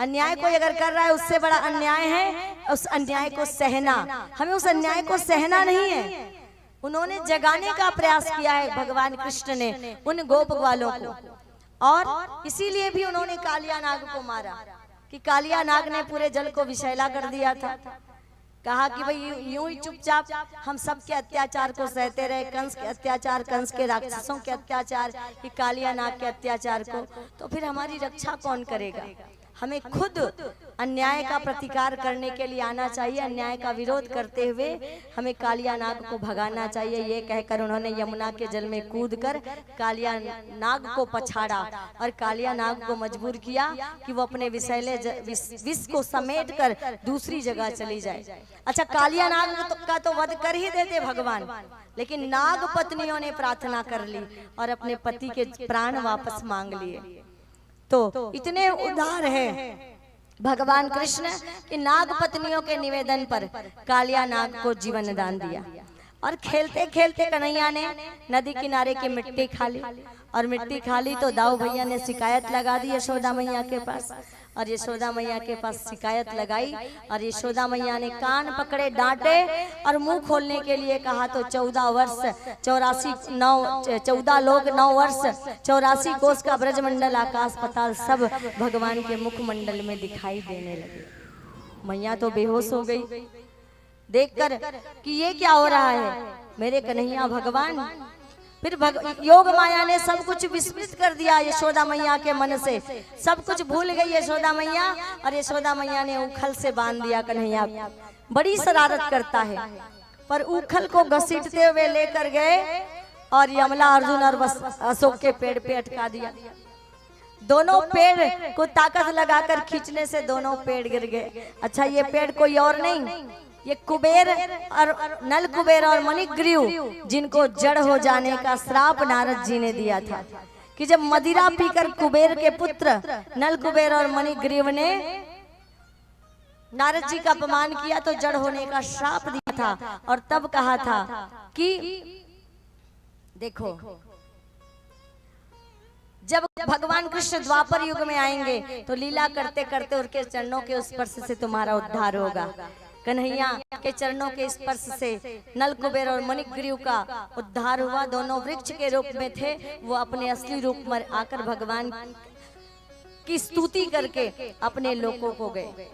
अन्याय कोई अगर कर रहा है उससे बड़ा अन्याय है उस अन्याय को सहना। हमें उस अन्याय को सहना नहीं है। उन्होंने जगाने का प्रयास किया है भगवान कृष्ण ने उन गोप ग्वालों को, और इसीलिए भी उन्होंने कालिया नाग को मारा कि कालिया नाग ने पूरे जल को विषैला कर दिया था। कहा कि भाई यूं ही चुपचाप हम सबके अत्याचार को सहते रहे, कंस के अत्याचार, कंस के राक्षसों के अत्याचार, कि कालिया नाग के अत्याचार को, तो फिर हमारी रक्षा कौन करेगा। हमें खुद अन्याय का प्रतिकार करने के लिए आना चाहिए। अन्याय का विरोध करते हुए हमें कालिया नाग को भगाना चाहिए। ये कहकर उन्होंने यमुना के जल में कूदकर कालिया नाग को पछाड़ा और कालिया नाग को मजबूर किया कि वो अपने विषैले विष को समेट कर दूसरी जगह चली जाए। अच्छा, कालिया नाग का तो वध कर ही देते भगवान, लेकिन नाग पत्नियों ने प्रार्थना कर ली और अपने पति के प्राण वापस मांग लिए। तो इतने उदार है भगवान कृष्ण कि नाग पत्नियों के निवेदन पर कालिया नाग को जीवन दान दिया। और खेलते खेलते कन्हैया ने नदी किनारे की मिट्टी खा ली, और मिट्टी खा ली तो दाऊ भैया ने शिकायत लगा दी यशोदा मैया के पास, और यशोदा मैया के पास शिकायत लगाई, और यशोदा मैया ने कान पकड़े, डांटे और मुंह खोलने के लिए कहा। तो 14 वर्ष 14 लोग 9 वर्ष 84 कोस का ब्रजमंडल, आकाश पताल सब भगवान के मुखमंडल में दिखाई देने लगे। मैया तो बेहोश हो गई देखकर कि ये क्या हो रहा है मेरे कन्हैया भगवान। फिर योग माया ने सब कुछ विस्मृत कर दिया यशोदा मैया के मन से, सब कुछ भूल गई यशोदा मैया, और यशोदा मैया ने उखल से बांध दिया कन्हैया। बड़ी शरारत करता है, पर उखल को घसीटते हुए लेकर गए और यमला, अर्जुन और अशोक के पेड़ पे अटका दिया। दोनों पेड़ को ताकत लगाकर खींचने से दोनों पेड़ गिर गए। अच्छा, ये पेड़ कोई और नहीं, ये कुबेर और नल कुबेर और मणिग्रीव, जिनको जड़ हो जाने का श्राप नारद जी ने दिया था कि जब मदिरा पीकर कुबेर के पुत्र नल कुबेर और मणिग्रीव ने नारद जी का अपमान किया तो जड़ होने का श्राप दिया था। और तब कहा था कि देखो, जब भगवान कृष्ण द्वापर युग में आएंगे तो लीला करते करते उनके चरणों के स्पर्श से तुम्हारा उद्धार होगा। कन्हैया के चरणों के स्पर्श से नल कुबेर और मणिग्रीव का उद्धार हुआ। दोनों वृक्ष के रूप में थे, वो अपने असली रूप में आकर भगवान की स्तुति करके अपने लोकों को गए।